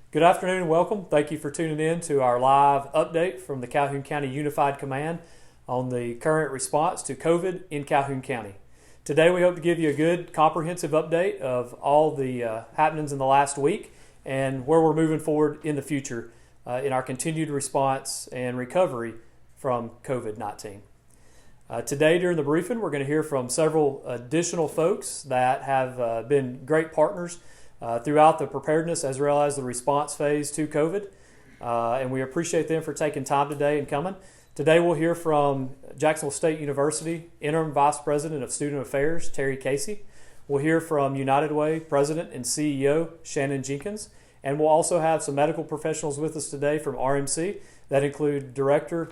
Good afternoon and welcome. Thank you for tuning in to our live update from the Calhoun County Unified Command on the current response to COVID in Calhoun County. Today we hope to give you a good comprehensive update of all the happenings in the last week and where we're moving forward in the future in our continued response and recovery from COVID-19. Today during the briefing we're going to hear from several additional folks that have been great partners throughout the preparedness as well as the response phase to COVID. And we appreciate them for taking time today and coming. Today we'll hear from Jacksonville State University Interim Vice President of Student Affairs, Terry Casey. We'll hear from United Way President and CEO, Shannon Jenkins. And we'll also have some medical professionals with us today from RMC that include Director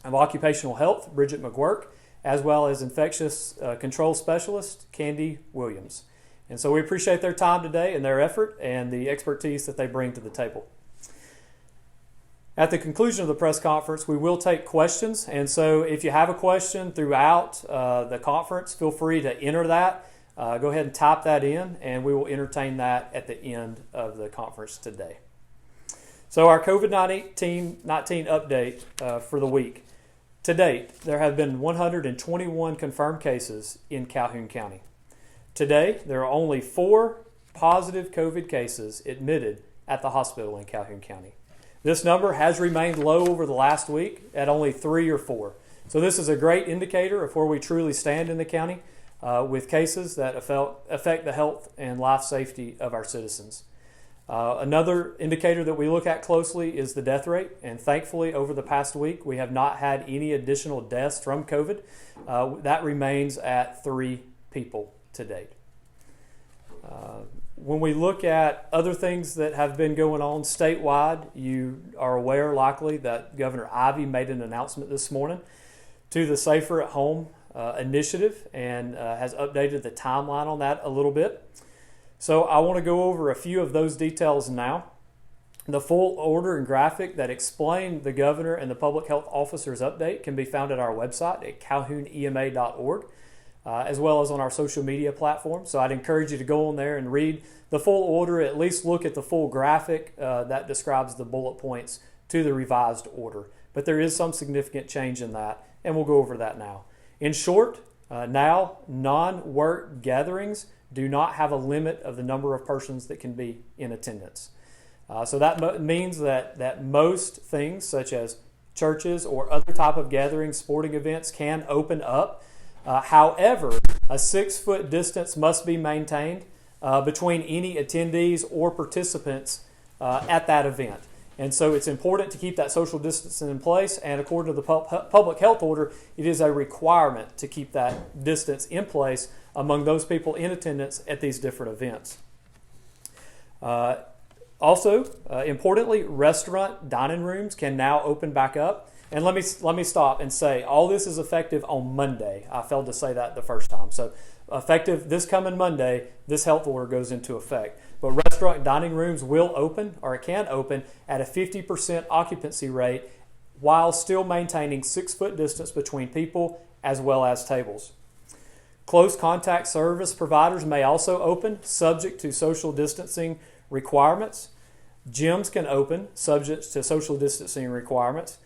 of Occupational Health, Bridgette Magouirk, as well as Infectious Control Specialist, Kandi Williams. And so we appreciate their time today and their effort and the expertise that they bring to the table. At the conclusion of the press conference, we will take questions. And so if you have a question throughout the conference, feel free to enter that. Go ahead and type that in, and we will entertain that at the end of the conference today. So our COVID-19 update for the week. To date, there have been 121 confirmed cases in Calhoun County. Today, there are only 4 positive COVID cases admitted at the hospital in Calhoun County. This number has remained low over the last week at only 3 or 4. So this is a great indicator of where we truly stand in the county with cases that affect the health and life safety of our citizens. Another indicator that we look at closely is the death rate, and thankfully over the past week we have not had any additional deaths from COVID. That remains at 3 people to date. When we look at other things that have been going on statewide, you are aware likely that Governor Ivey made an announcement this morning to the Safer at Home initiative and has updated the timeline on that a little bit. So I want to go over a few of those details now. The full order and graphic that explain the governor and the public health officer's update can be found at our website at calhounema.org. As well as on our social media platforms. So I'd encourage you to go on there and read the full order, at least look at the full graphic that describes the bullet points to the revised order. But there is some significant change in that, and we'll go over that now. In short, now non-work gatherings do not have a limit of the number of persons that can be in attendance. So that means that most things such as churches or other type of gatherings, sporting events can open up. However, a 6-foot distance must be maintained between any attendees or participants at that event. And so it's important to keep that social distancing in place, and according to the public health order, it is a requirement to keep that distance in place among those people in attendance at these different events. Also, importantly, restaurant dining rooms can now open back up. And let me stop and say, all this is effective on Monday. I failed to say that the first time. So effective this coming Monday, this health order goes into effect. But restaurant and dining rooms will open, or it can open, at a 50% occupancy rate while still maintaining 6-foot distance between people as well as tables. Close contact service providers may also open, subject to social distancing requirements. Gyms can open, subject to social distancing requirements.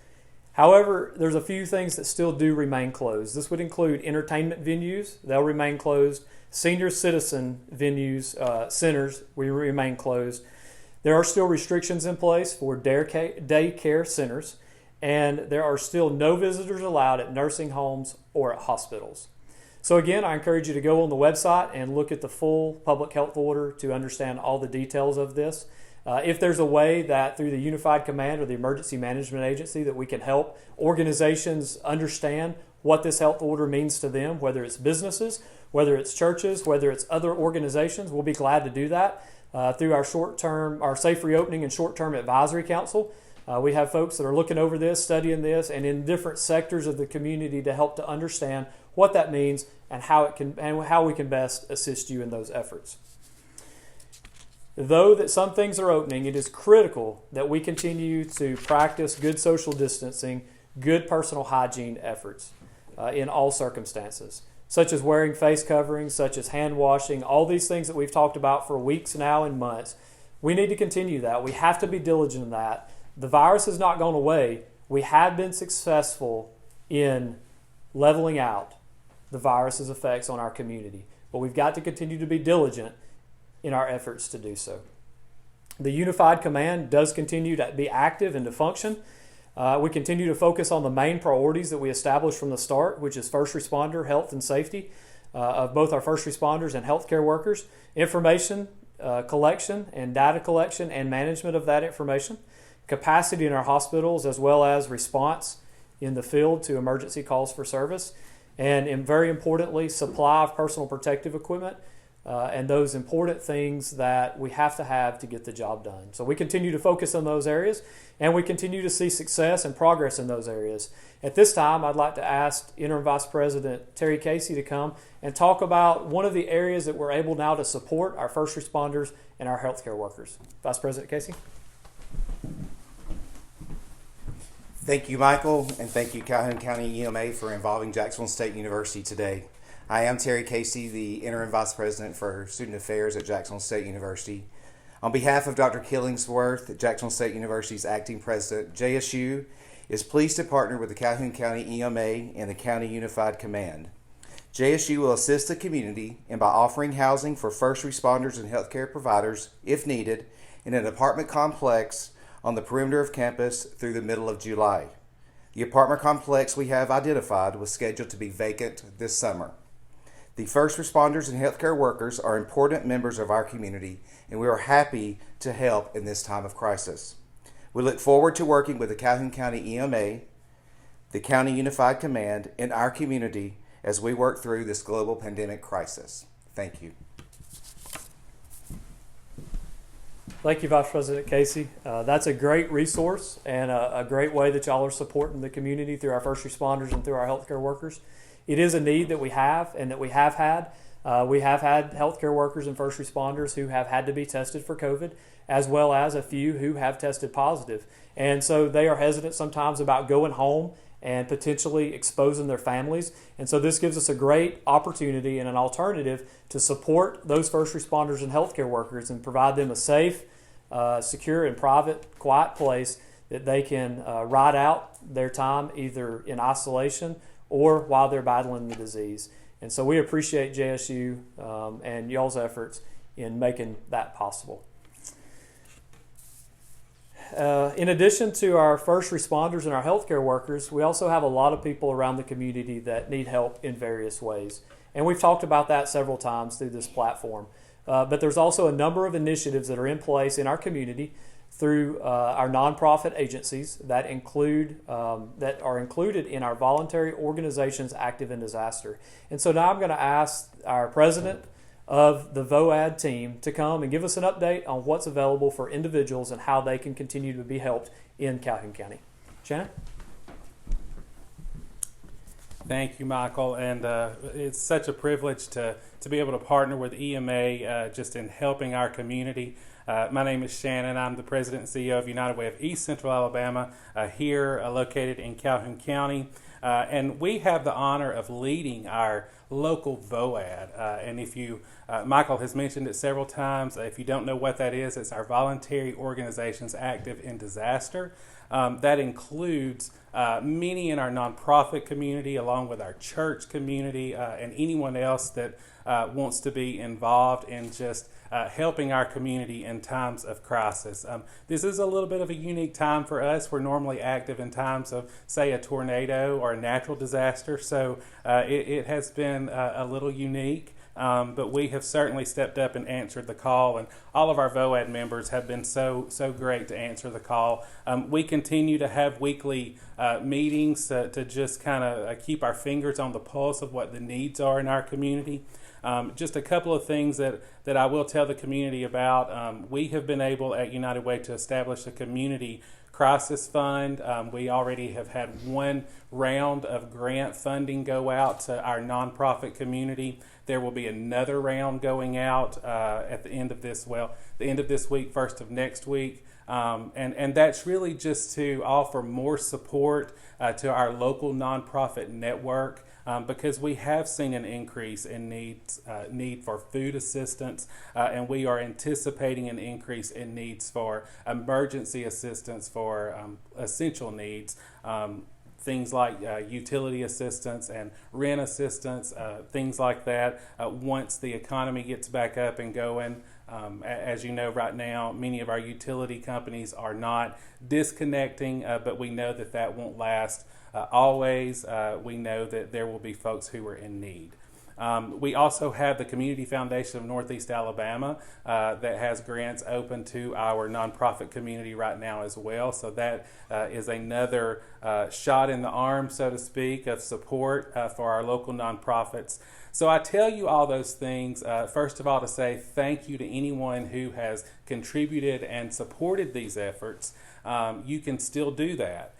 However, there's a few things that still do remain closed. This would include entertainment venues. They'll remain closed. Senior citizen venues, centers, will remain closed. There are still restrictions in place for daycare centers, and there are still no visitors allowed at nursing homes or at hospitals. So again, I encourage you to go on the website and look at the full public health order to understand all the details of this. If there's a way that through the Unified Command or the Emergency Management Agency that we can help organizations understand what this health order means to them, whether it's businesses, whether it's churches, whether it's other organizations, we'll be glad to do that through our Safe Reopening and Short-Term Advisory Council. We have folks that are looking over this, studying this, and in different sectors of the community to help to understand what that means and how we can best assist you in those efforts. Though that some things are opening, it is critical that we continue to practice good social distancing, good personal hygiene efforts in all circumstances, such as wearing face coverings, such as hand washing, all these things that we've talked about for weeks now and months. We need to continue that. We have to be diligent in that. The virus has not gone away. We have been successful in leveling out the virus's effects on our community, but we've got to continue to be diligent in our efforts to do so. The Unified Command does continue to be active and to function. We continue to focus on the main priorities that we established from the start, which is first responder health and safety of both our first responders and healthcare workers, information collection and data collection and management of that information, capacity in our hospitals, as well as response in the field to emergency calls for service, and very importantly, supply of personal protective equipment and those important things that we have to get the job done. So we continue to focus on those areas, and we continue to see success and progress in those areas. At this time, I'd like to ask Interim Vice President Terry Casey to come and talk about one of the areas that we're able now to support our first responders and our healthcare workers. Vice President Casey. Thank you, Michael, and thank you, Calhoun County EMA, for involving Jacksonville State University today. I am Terry Casey, the Interim Vice President for Student Affairs at Jacksonville State University. On behalf of Dr. Killingsworth, Jacksonville State University's acting president, JSU is pleased to partner with the Calhoun County EMA and the County Unified Command. JSU will assist the community by offering housing for first responders and healthcare providers, if needed, in an apartment complex on the perimeter of campus through the middle of July. The apartment complex we have identified was scheduled to be vacant this summer. The first responders and healthcare workers are important members of our community, and we are happy to help in this time of crisis. We look forward to working with the Calhoun County EMA, the County Unified Command, and our community as we work through this global pandemic crisis. Thank you. Thank you, Vice President Casey. That's a great resource and a great way that y'all are supporting the community through our first responders and through our healthcare workers. It is a need that we have and that we have had. We have had healthcare workers and first responders who have had to be tested for COVID, as well as a few who have tested positive. And so they are hesitant sometimes about going home and potentially exposing their families. And so this gives us a great opportunity and an alternative to support those first responders and healthcare workers and provide them a safe, secure, and private, quiet place that they can ride out their time either in isolation or while they're battling the disease. And so we appreciate JSU and y'all's efforts in making that possible. In addition to our first responders and our healthcare workers, we also have a lot of people around the community that need help in various ways. And we've talked about that several times through this platform. But there's also a number of initiatives that are in place in our community through our nonprofit agencies that are included in our voluntary organizations active in disaster. And so now I'm going to ask our president of the VOAD team to come and give us an update on what's available for individuals and how they can continue to be helped in Calhoun County. Shannon? Thank you, Michael, and it's such a privilege to be able to partner with EMA just in helping our community. My name is Shannon. I'm the president and CEO of United Way of East Central Alabama, here located in Calhoun County. And we have the honor of leading our local VOAD. And if you, Michael has mentioned it several times, if you don't know what that is, it's our Voluntary Organizations Active in Disaster. That includes many in our nonprofit community, along with our church community, and anyone else that wants to be involved in just helping our community in times of crisis. This is a little bit of a unique time for us. We're normally active in times of, say, a tornado or a natural disaster, so it has been a little unique. But we have certainly stepped up and answered the call, and all of our VOAD members have been so great to answer the call. We continue to have weekly meetings to just kind of keep our fingers on the pulse of what the needs are in our community. Just a couple of things that I will tell the community about. We have been able at United Way to establish a community crisis fund. We already have had one round of grant funding go out to our nonprofit community. There will be another round going out at the end of this week, first of next week. And that's really just to offer more support to our local nonprofit network. because we have seen an increase in need for food assistance, and we are anticipating an increase in needs for emergency assistance for essential needs. Things like utility assistance and rent assistance, things like that, once the economy gets back up and going. As you know, right now, many of our utility companies are not disconnecting, but we know that won't last always. We know that there will be folks who are in need. We also have the Community Foundation of Northeast Alabama that has grants open to our nonprofit community right now as well. So that is another shot in the arm, so to speak, of support for our local nonprofits. So I tell you all those things, first of all, to say thank you to anyone who has contributed and supported these efforts. You can still do that.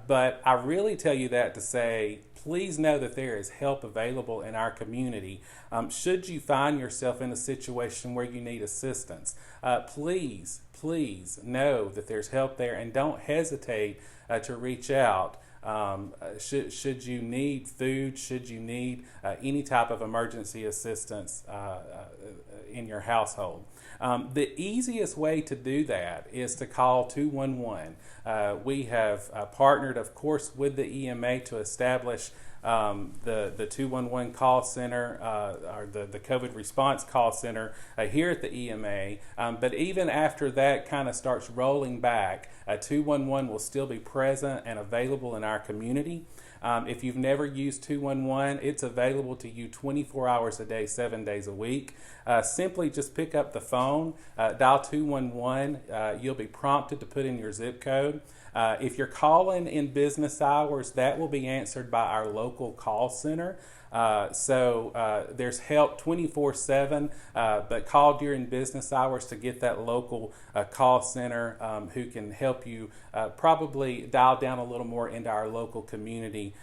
But I really tell you that to say, please know that there is help available in our community. Should you find yourself in a situation where you need assistance, please know that there's help there, and don't hesitate to reach out. Should you need food, should you need any type of emergency assistance in your household. The easiest way to do that is to call 211. We have partnered, of course, with the EMA to establish the 211 call center, or the COVID response call center here at the EMA. But even after that kind of starts rolling back, 211 will still be present and available in our community. If you've never used 211, it's available to you 24 hours a day, 7 days a week. Simply just pick up the phone, dial 211. You'll be prompted to put in your zip code. If you're calling in business hours, that will be answered by our local call center. So there's help 24/7, but call during business hours to get that local call center who can help you probably dial down a little more into our local community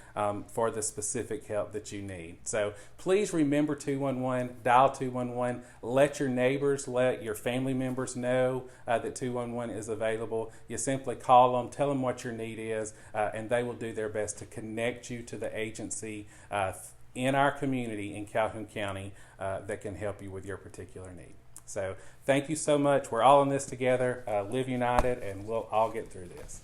for the specific help that you need. So please remember 211, dial 211, let your neighbors, let your family members know that 211 is available. You simply call them, tell them what your need is, and they will do their best to connect you to the agency in our community in Calhoun County that can help you with your particular need. So thank you so much. We're all in this together. Live united, and we'll all get through this.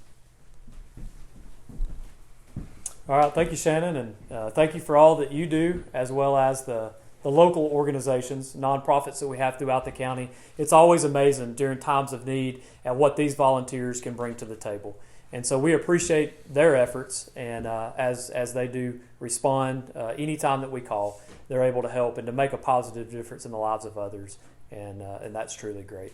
All right, thank you, Shannon, and thank you for all that you do, as well as the local organizations, nonprofits that we have throughout the county. It's always amazing during times of need at what these volunteers can bring to the table. And so we appreciate their efforts, and as they do respond anytime that we call, they're able to help and to make a positive difference in the lives of others, and that's truly great.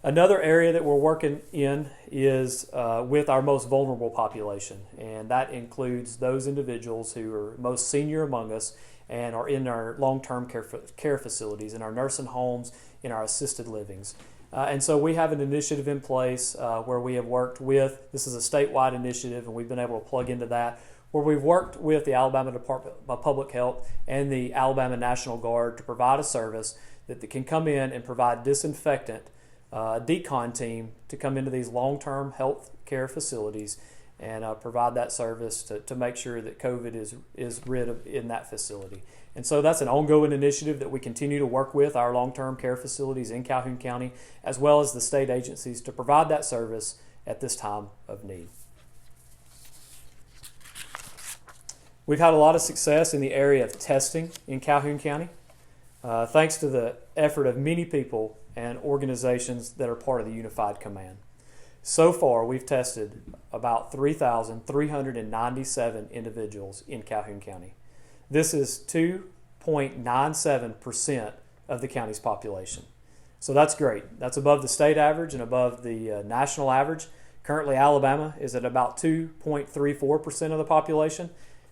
Another area that we're working in is with our most vulnerable population, and that includes those individuals who are most senior among us and are in our long-term care facilities, in our nursing homes, in our assisted livings. And so we have an initiative in place where we have worked with, this is a statewide initiative, and we've been able to plug into that, where we've worked with the Alabama Department of Public Health and the Alabama National Guard to provide a service that can come in and provide disinfectant, decon team to come into these long-term health care facilities and provide that service to make sure that COVID is rid of in that facility. And so that's an ongoing initiative that we continue to work with our long-term care facilities in Calhoun County, as well as the state agencies, to provide that service at this time of need. We've had a lot of success in the area of testing in Calhoun County, thanks to the effort of many people and organizations that are part of the Unified Command. So far, we've tested about 3,397 individuals in Calhoun County. This is 2.97% of the county's population. So that's great. That's above the state average and above the national average. Currently, Alabama is at about 2.34% of the population,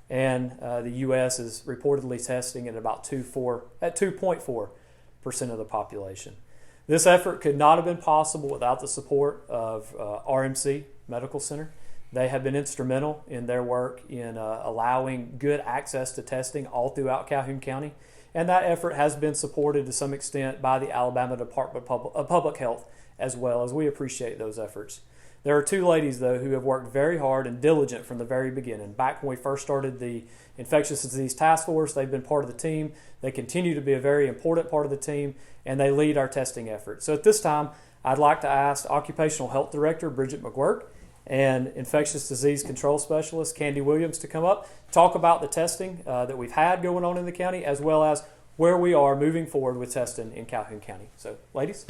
and the U.S. is reportedly testing at about 2.4% of the population. This effort could not have been possible without the support of RMC Medical Center. They have been instrumental in their work in allowing good access to testing all throughout Calhoun County, and that effort has been supported to some extent by the Alabama Department of Public Health as well, as we appreciate those efforts. There are two ladies, though, who have worked very hard and diligent from the very beginning. Back when we first started the Infectious Disease Task Force, they've been part of the team. They continue to be a very important part of the team, and they lead our testing effort. So at this time, I'd like to ask Occupational Health Director Bridgette Magouirk and Infectious Disease Control Specialist Kandi Williams to come up, talk about the testing that we've had going on in the county, as well as where we are moving forward with testing in Calhoun County. So, ladies.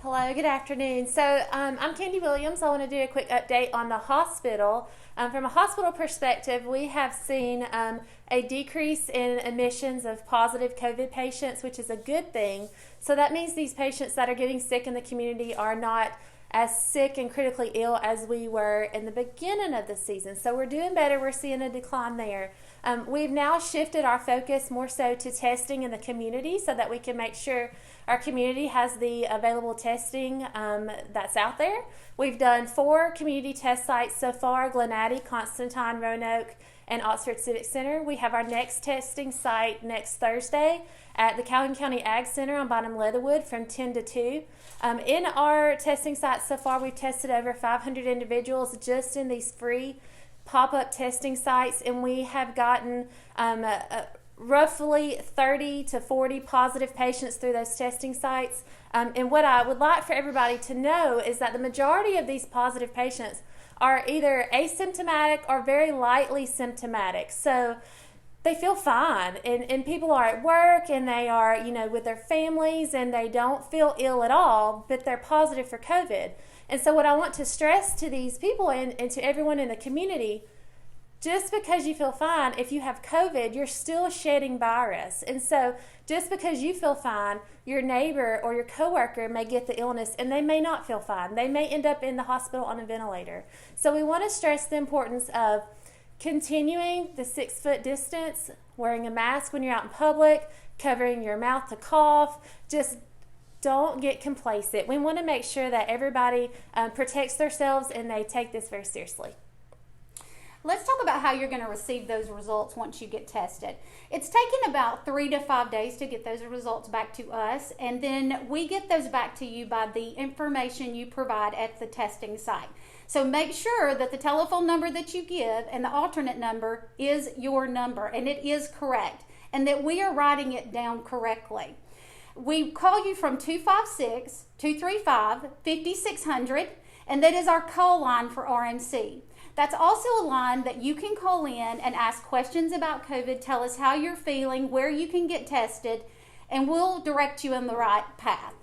Hello, good afternoon. So I'm Kandi Williams. I want to do a quick update on the hospital. From a hospital perspective, we have seen a decrease in admissions of positive COVID patients, which is a good thing. So that means these patients that are getting sick in the community are not as sick and critically ill as we were in the beginning of the season. So we're doing better. We're seeing a decline there. We've now shifted our focus more so to testing in the community so that we can make sure our community has the available testing that's out there. We've done 4 community test sites so far: Glenaddy, Constantine, Roanoke, and Oxford Civic Center. We have our next testing site next Thursday at the Calhoun County Ag Center on Bynum Leatherwood from 10 to 2. In our testing sites so far, we've tested over 500 individuals just in these free pop-up testing sites, and we have gotten roughly 30 to 40 positive patients through those testing sites. And what I would like for everybody to know is that the majority of these positive patients are either asymptomatic or very lightly symptomatic. So they feel fine, and people are at work and they are, with their families, and they don't feel ill at all, but they're positive for COVID. And so what I want to stress to these people and to everyone in the community, just because you feel fine, if you have COVID, you're still shedding virus. And so just because you feel fine, your neighbor or your coworker may get the illness and they may not feel fine. They may end up in the hospital on a ventilator. So we want to stress the importance of continuing the 6-foot distance, wearing a mask when you're out in public, covering your mouth to cough. Just don't get complacent. We want to make sure that everybody protects themselves and they take this very seriously. Let's talk about how you're going to receive those results once you get tested. It's taken about 3 to 5 days to get those results back to us, and then we get those back to you by the information you provide at the testing site. So make sure that the telephone number that you give and the alternate number is your number, and it is correct, and that we are writing it down correctly. We call you from 256-235-5600, and that is our call line for RMC. That's also a line that you can call in and ask questions about COVID, tell us how you're feeling, where you can get tested, and we'll direct you in the right path.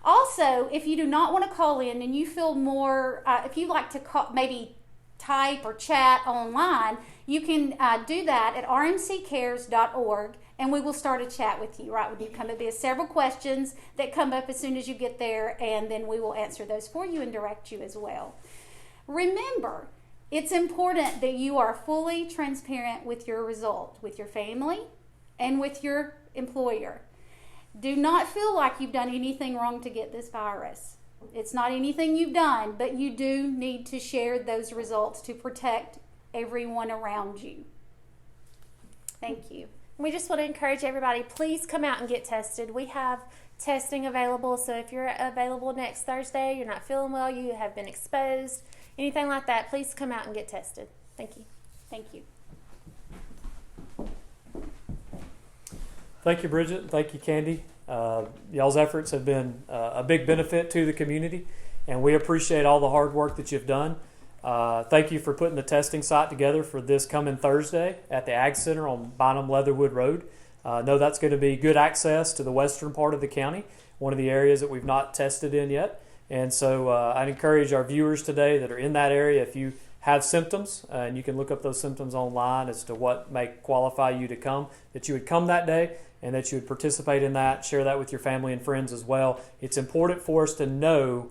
Also, if you do not want to call in and you feel more, if you like to maybe type or chat online, you can do that at rmccares.org, and we will start a chat with you right when you come. There'll be several questions that come up as soon as you get there, and then we will answer those for you and direct you as well. Remember, it's important that you are fully transparent with your result, with your family and with your employer. Do not feel like you've done anything wrong to get this virus. It's not anything you've done, but you do need to share those results to protect everyone around you. Thank you. We just want to encourage everybody, please come out and get tested. We have testing available, so if you're available next Thursday, you're not feeling well, you have been exposed, anything like that, please come out and get tested. Thank you. Thank you. Thank you, Bridgette. Thank you, Kandi. Y'all's efforts have been a big benefit to the community, and we appreciate all the hard work that you've done. Thank you for putting the testing site together for this coming Thursday at the Ag Center on Bynum Leatherwood Road. I know that's going to be good access to the western part of the county, one of the areas that we've not tested in yet. And so I'd encourage our viewers today that are in that area, if you have symptoms, and you can look up those symptoms online as to what may qualify you to come, that you would come that day and that you would participate in that, share that with your family and friends as well. It's important for us to know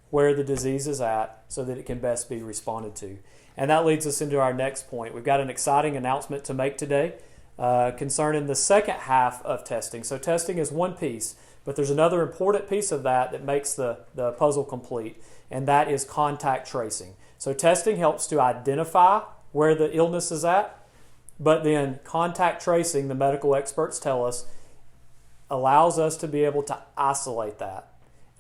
where the disease is at so that it can best be responded to. And that leads us into our next point. We've got an exciting announcement to make today concerning the second half of testing. So testing is one piece, but there's another important piece of that makes the puzzle complete, and that is contact tracing. So testing helps to identify where the illness is at, but then contact tracing, the medical experts tell us, allows us to be able to isolate that.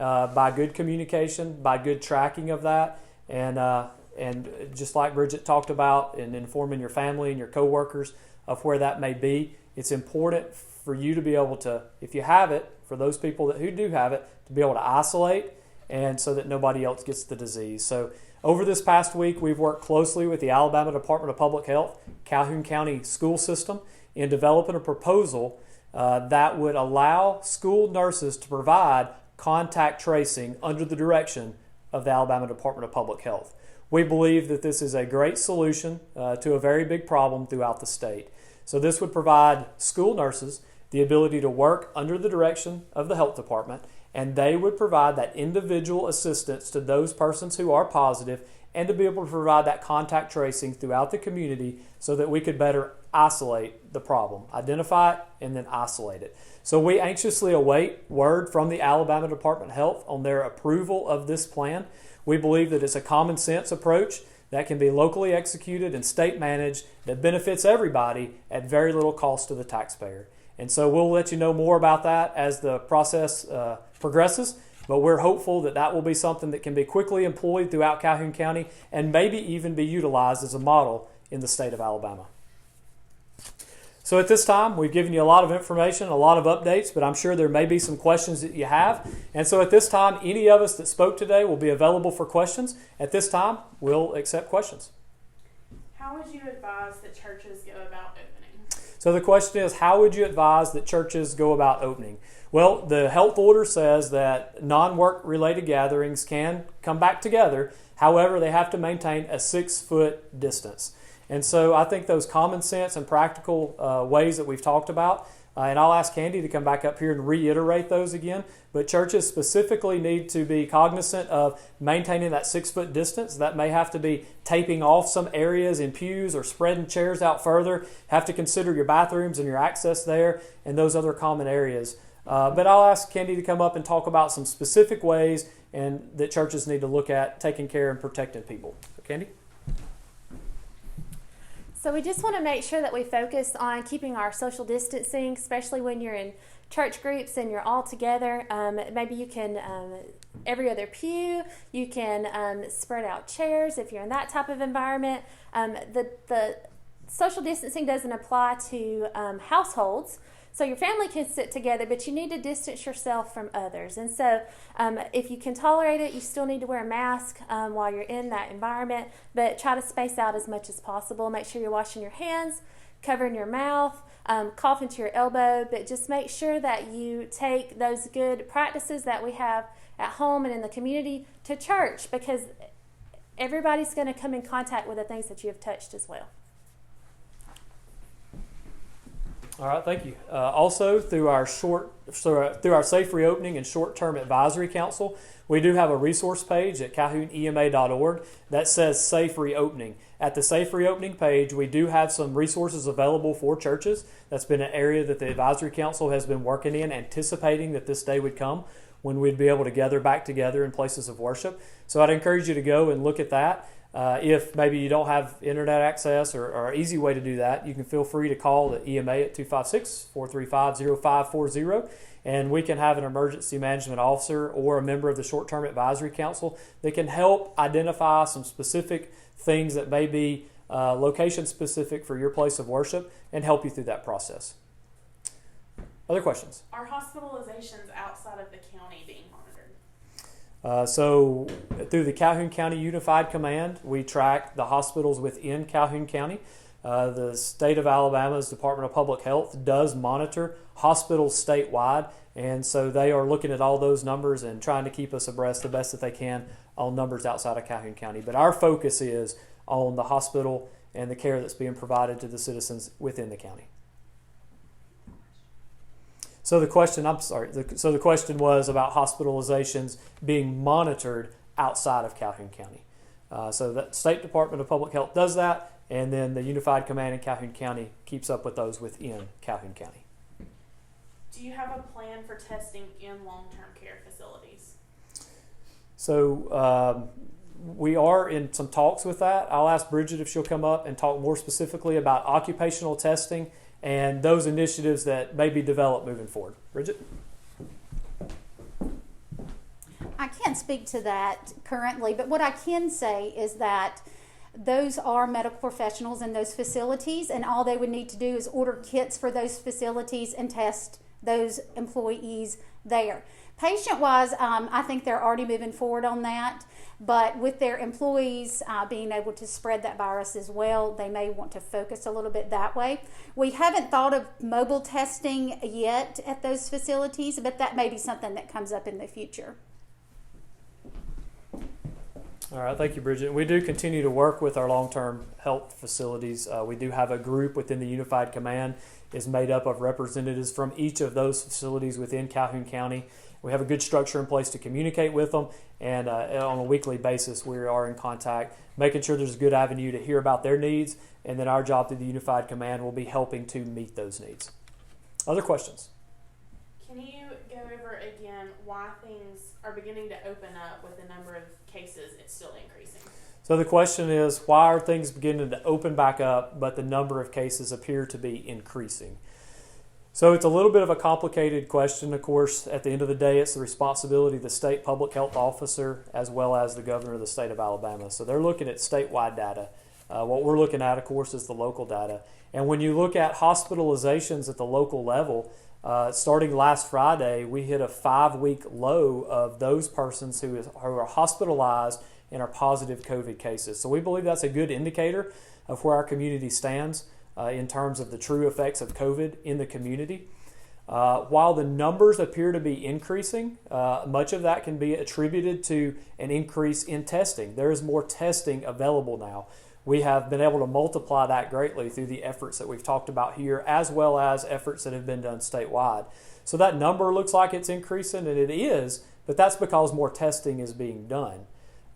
by good communication, by good tracking of that, and just like Bridgette talked about, in informing your family and your coworkers of where that may be. It's important for you to be able to, if you have it, for those people who do have it, to be able to isolate, and so that nobody else gets the disease. So over this past week, we've worked closely with the Alabama Department of Public Health, Calhoun County School System, in developing a proposal that would allow school nurses to provide contact tracing under the direction of the Alabama Department of Public Health. We believe that this is a great solution to a very big problem throughout the state. So this would provide school nurses the ability to work under the direction of the health department, and they would provide that individual assistance to those persons who are positive, and to be able to provide that contact tracing throughout the community so that we could better isolate the problem, identify it, and then isolate it. So we anxiously await word from the Alabama Department of Health on their approval of this plan. We believe that it's a common sense approach that can be locally executed and state managed, that benefits everybody at very little cost to the taxpayer. And so we'll let you know more about that as the process progresses, but we're hopeful that that will be something that can be quickly employed throughout Calhoun County and maybe even be utilized as a model in the state of Alabama. So at this time, we've given you a lot of information, a lot of updates, but I'm sure there may be some questions that you have. And so at this time, any of us that spoke today will be available for questions. At this time, we'll accept questions. How would you advise that churches go about opening? So the question is, how would you advise that churches go about opening? Well, the health order says that non-work related gatherings can come back together. However, they have to maintain a 6-foot distance. And so I think those common sense and practical ways that we've talked about, and I'll ask Kandi to come back up here and reiterate those again, but churches specifically need to be cognizant of maintaining that 6-foot distance. That may have to be taping off some areas in pews or spreading chairs out further. Have to consider your bathrooms and your access there and those other common areas. But I'll ask Kandi to come up and talk about some specific ways and that churches need to look at taking care and protecting people. So, Kandi? So we just want to make sure that we focus on keeping our social distancing, especially when you're in church groups and you're all together. Maybe you can, every other pew, you can spread out chairs if you're in that type of environment. The social distancing doesn't apply to households. So your family can sit together, but you need to distance yourself from others. And so if you can tolerate it, you still need to wear a mask while you're in that environment, but try to space out as much as possible. Make sure you're washing your hands, covering your mouth, cough into your elbow, but just make sure that you take those good practices that we have at home and in the community to church, because everybody's going to come in contact with the things that you have touched as well. All right, thank you. Also, through our Safe Reopening and Short-Term Advisory Council, we do have a resource page at calhounema.org that says Safe Reopening. At the Safe Reopening page, we do have some resources available for churches. That's been an area that the Advisory Council has been working in, anticipating that this day would come when we'd be able to gather back together in places of worship. So I'd encourage you to go and look at that. If maybe you don't have internet access or an easy way to do that, you can feel free to call the EMA at 256-435-0540, and we can have an emergency management officer or a member of the Short-Term Advisory Council that can help identify some specific things that may be location-specific for your place of worship and help you through that process. Other questions? Are hospitalizations outside of the county being monitored? So through the Calhoun County Unified Command, we track the hospitals within Calhoun County. The state of Alabama's Department of Public Health does monitor hospitals statewide, and so they are looking at all those numbers and trying to keep us abreast the best that they can on numbers outside of Calhoun County. But our focus is on the hospital and the care that's being provided to the citizens within the county. So the question was about hospitalizations being monitored outside of Calhoun County. So the State Department of Public Health does that, and then the Unified Command in Calhoun County keeps up with those within Calhoun County. Do you have a plan for testing in long-term care facilities? So we are in some talks with that. I'll ask Bridgette if she'll come up and talk more specifically about occupational testing and those initiatives that may be developed moving forward. Bridgette? I can't speak to that currently, but what I can say is that those are medical professionals in those facilities, and all they would need to do is order kits for those facilities and test those employees there. Patient-wise, I think they're already moving forward on that, but with their employees being able to spread that virus as well, they may want to focus a little bit that way. We haven't thought of mobile testing yet at those facilities, but that may be something that comes up in the future. All right, thank you, Bridgette. We do continue to work with our long-term health facilities. We do have a group within the Unified Command is made up of representatives from each of those facilities within Calhoun County. We have a good structure in place to communicate with them, and on a weekly basis we are in contact, making sure there's a good avenue to hear about their needs, and then our job through the Unified Command will be helping to meet those needs. Other questions? Can you go over again why things are beginning to open up with the number of cases it's still increasing? So the question is, why are things beginning to open back up, but the number of cases appear to be increasing? So it's a little bit of a complicated question. Of course, at the end of the day, it's the responsibility of the state public health officer as well as the governor of the state of Alabama. So they're looking at statewide data. What we're looking at, of course, is the local data. And when you look at hospitalizations at the local level, starting last Friday, we hit a 5-week low of those persons who are hospitalized and are positive COVID cases. So we believe that's a good indicator of where our community stands in terms of the true effects of COVID in the community. While the numbers appear to be increasing, much of that can be attributed to an increase in testing. There is more testing available now. We have been able to multiply that greatly through the efforts that we've talked about here, as well as efforts that have been done statewide. So that number looks like it's increasing, and it is, but that's because more testing is being done.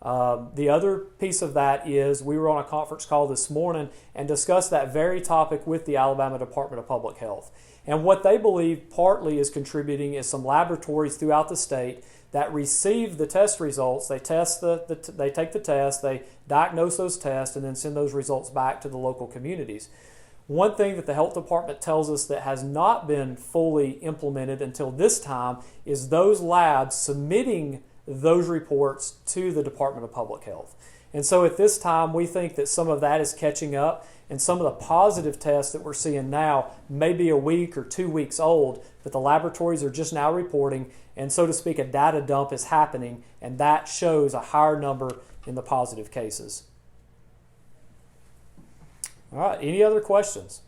The other piece of that is we were on a conference call this morning and discussed that very topic with the Alabama Department of Public Health. And what they believe partly is contributing is some laboratories throughout the state that receive the test results. They test they take the test, they diagnose those tests, and then send those results back to the local communities. One thing that the health department tells us that has not been fully implemented until this time is those labs submitting those reports to the Department of Public Health. And so at this time, we think that some of that is catching up, and some of the positive tests that we're seeing now may be a week or 2 weeks old, but the laboratories are just now reporting, and so to speak, a data dump is happening, and that shows a higher number in the positive cases. All right, any other questions?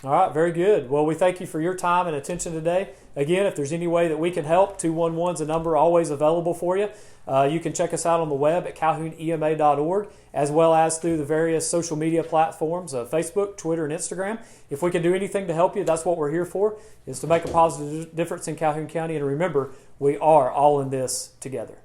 All right, very good. Well, we thank you for your time and attention today. Again, if there's any way that we can help, 211's a number always available for you. You can check us out on the web at calhounema.org, as well as through the various social media platforms of Facebook, Twitter, and Instagram. If we can do anything to help you, that's what we're here for, is to make a positive difference in Calhoun County. And remember, we are all in this together.